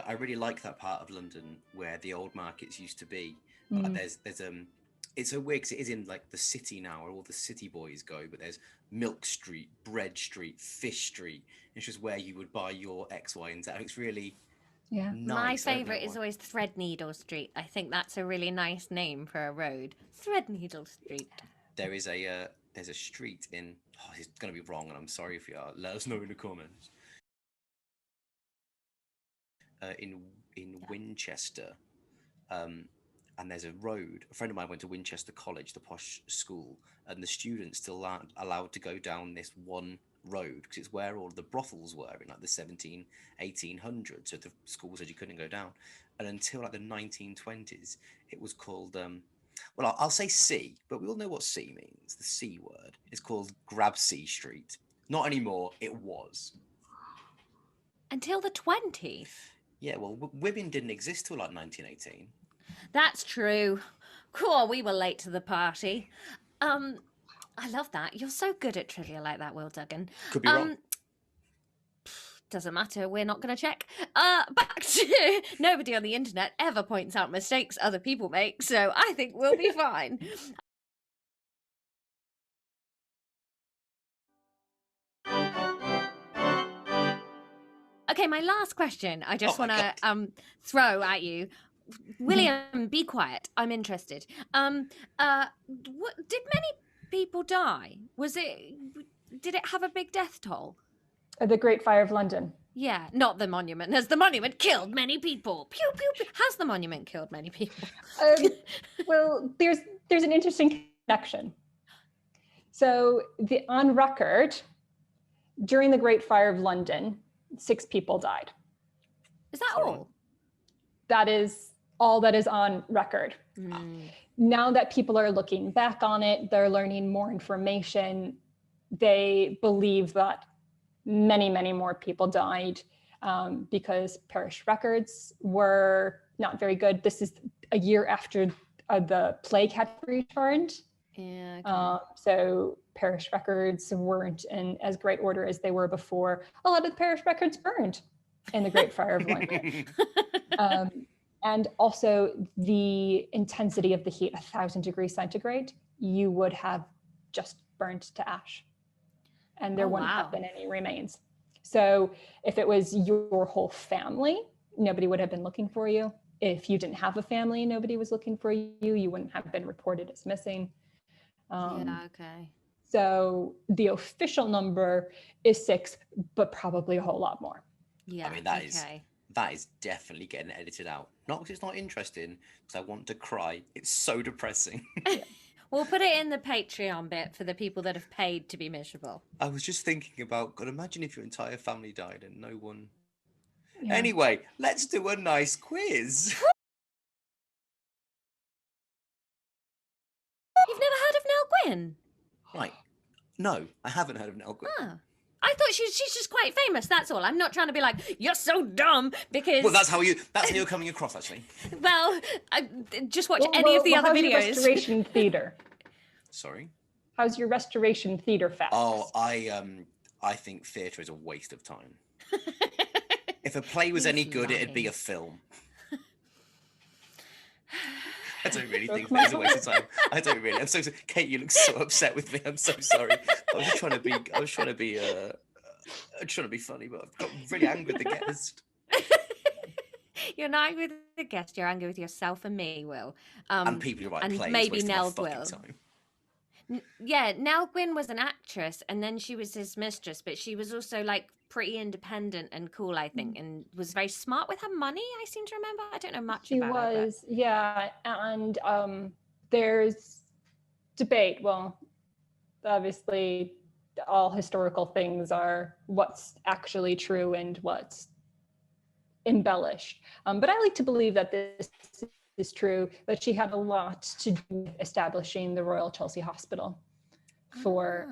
I really like that part of London where the old markets used to be. But there's it's so weird because it is in like the city now where all the city boys go, but there's Milk Street, Bread Street, Fish Street. It's just where you would buy your X, Y, and Z. It's really Yeah. My nice. I don't know favourite is why. always Threadneedle Street. I think that's a really nice name for a road. Threadneedle Street. There is there's a street in. Oh, it's going to be wrong, and I'm sorry if you are. Let us know in the comments. In Winchester, and there's a road. A friend of mine went to Winchester College, the posh school, and the students still aren't allowed to go down this one road because it's where all the brothels were in like the 1800s. So the school said you couldn't go down, and until like the 1920s, it was called. Well, I'll say C, but we all know what C means. The C word. It's called Grabsea Street. Not anymore. It was. Until the 20s. Yeah, well, women didn't exist till like 1918. That's true. Cool, we were late to the party. I love that. You're so good at trivia like that, Will Duggan. Could be wrong. Doesn't matter. We're not going to check. Back to nobody on the internet ever points out mistakes other people make, so I think we'll be fine. Okay, my last question. I just want to throw at you. William, be quiet. I'm interested. Did many people die? Did it have a big death toll? The Great Fire of London. Yeah, not the monument. Has the monument killed many people? Pew, pew, pew. Has the monument killed many people? Well, there's an interesting connection. So on record, during the Great Fire of London, 6 people died. Is that all? That is all that is on record. Now that people are looking back on it, they're learning more information. They believe that many, many more people died because parish records were not very good. This is a year after the plague had returned. Yeah. Okay. So parish records weren't in as great order as they were before. A lot of the parish records burned in the Great Fire of London. And also the intensity of the heat, 1,000 degrees centigrade, you would have just burned to ash. And there wouldn't have been any remains. So if it was your whole family, nobody would have been looking for you. If you didn't have a family, nobody was looking for you, you wouldn't have been reported as missing. Okay. So the official number is 6, but probably a whole lot more. Yeah. I mean, that is definitely getting edited out. Not because it's not interesting, because I want to cry. It's so depressing. We'll put it in the Patreon bit for the people that have paid to be miserable. I was just thinking about, God, imagine if your entire family died and no one... Yeah. Anyway, let's do a nice quiz. You've never heard of Nell Gwyn? Right. No, I haven't heard of Nell Gwyn. Ah. I thought she's just quite famous, that's all. I'm not trying to be like, you're so dumb, because... Well, that's how you're coming across, actually. Well, just watch any of the other how's videos. Your restoration theatre? Sorry? How's your restoration theatre facts? Oh, I think theatre is a waste of time. If a play was any good, it'd be a film. I don't really think that is a waste of time. I don't really. I'm so sorry. Kate, you look so upset with me. I'm so sorry. I was trying to be funny, but I've got really angry with the guest. You're not angry with the guest. You're angry with yourself and me, Will. And people who write and plays. maybe Nell Gwyn. Yeah, Nell Gwyn was an actress, and then she was his mistress, but she was also like pretty independent and cool, I think, and was very smart with her money. I seem to remember. I don't know much about her. She was, yeah, and there's debate. Well, obviously, all historical things are what's actually true and what's embellished. But I like to believe that this is true, that she had a lot to do with establishing the Royal Chelsea Hospital for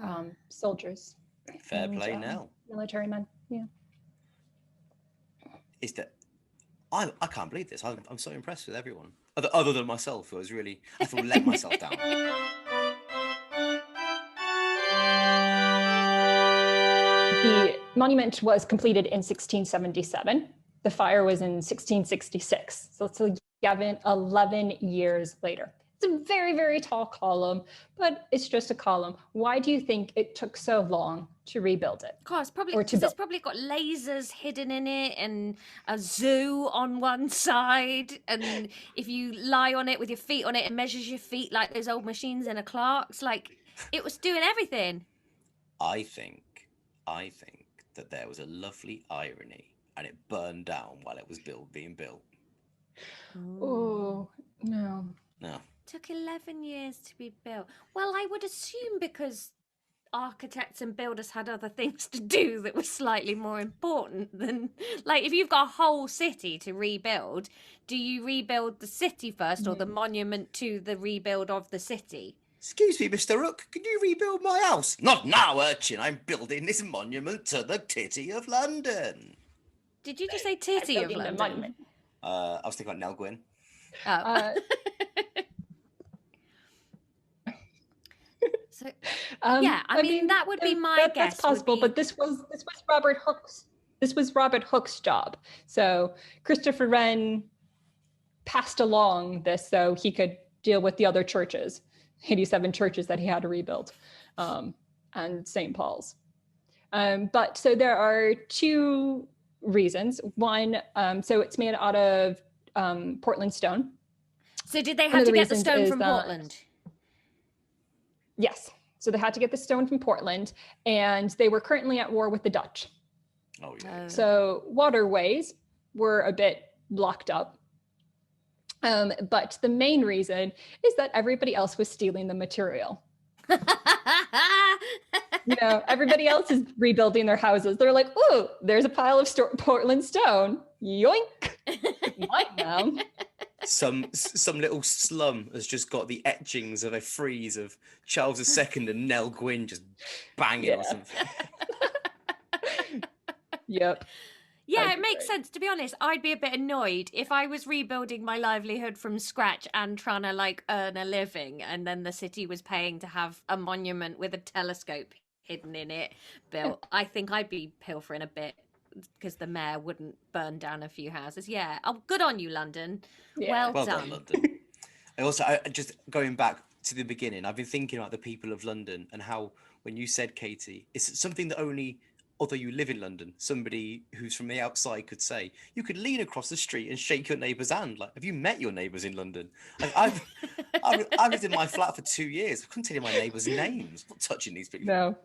soldiers. Fair play, Nell. Military men, yeah. Is that I can't believe this. I'm so impressed with everyone. Other than myself, who was really, I feel let myself down. The monument was completed in 1677. The fire was in 1666. So it's 11 years later. It's a very, very tall column, but it's just a column. Why do you think it took so long to rebuild it? Of course, probably because it's probably got lasers hidden in it and a zoo on one side. And if you lie on it with your feet on it, it measures your feet like those old machines in a Clark's. Like, it was doing everything. I think that there was a lovely irony and it burned down while it was being built. Oh, no. No. Took 11 years to be built. Well, I would assume because architects and builders had other things to do that were slightly more important than, like, if you've got a whole city to rebuild, do you rebuild the city first or the monument to the rebuild of the city? Excuse me, Mr. Rook, can you rebuild my house? Not now, urchin. I'm building this monument to the Titty of London. Did you just say Titty of London? I was thinking about Nell Gwyn. Oh. So, yeah, I mean that would be my guess. That's possible, but this was Robert Hooke's. This was Robert Hooke's job. So Christopher Wren passed along this so he could deal with the other churches, 87 churches that he had to rebuild, and St. Paul's. But so there are two reasons. One, so it's made out of Portland stone. So did they have to get the stone from Portland? Yes. So they had to get the stone from Portland, and they were currently at war with the Dutch. Oh, yeah. So waterways were a bit blocked up. But the main reason is that everybody else was stealing the material. Everybody else is rebuilding their houses. They're like, oh, there's a pile of Portland stone. Yoink. Mine now. Some little slum has just got the etchings of a frieze of Charles II and Nell Gwyn just banging or something. Yep. Yeah, it makes sense. To be honest, I'd be a bit annoyed if I was rebuilding my livelihood from scratch and trying to earn a living, and then the city was paying to have a monument with a telescope hidden in it built. I think I'd be pilfering a bit because the mayor wouldn't burn down a few houses. Yeah. Oh, good on you, London. Yeah. Well done, London. I just going back to the beginning, I've been thinking about the people of London and how when you said, Katie, it's something that only, although you live in London, somebody who's from the outside could say. You could lean across the street and shake your neighbour's hand. Like, have you met your neighbours in London? I've lived in my flat for 2 years. I couldn't tell you my neighbours' names. I'm not touching these people. No.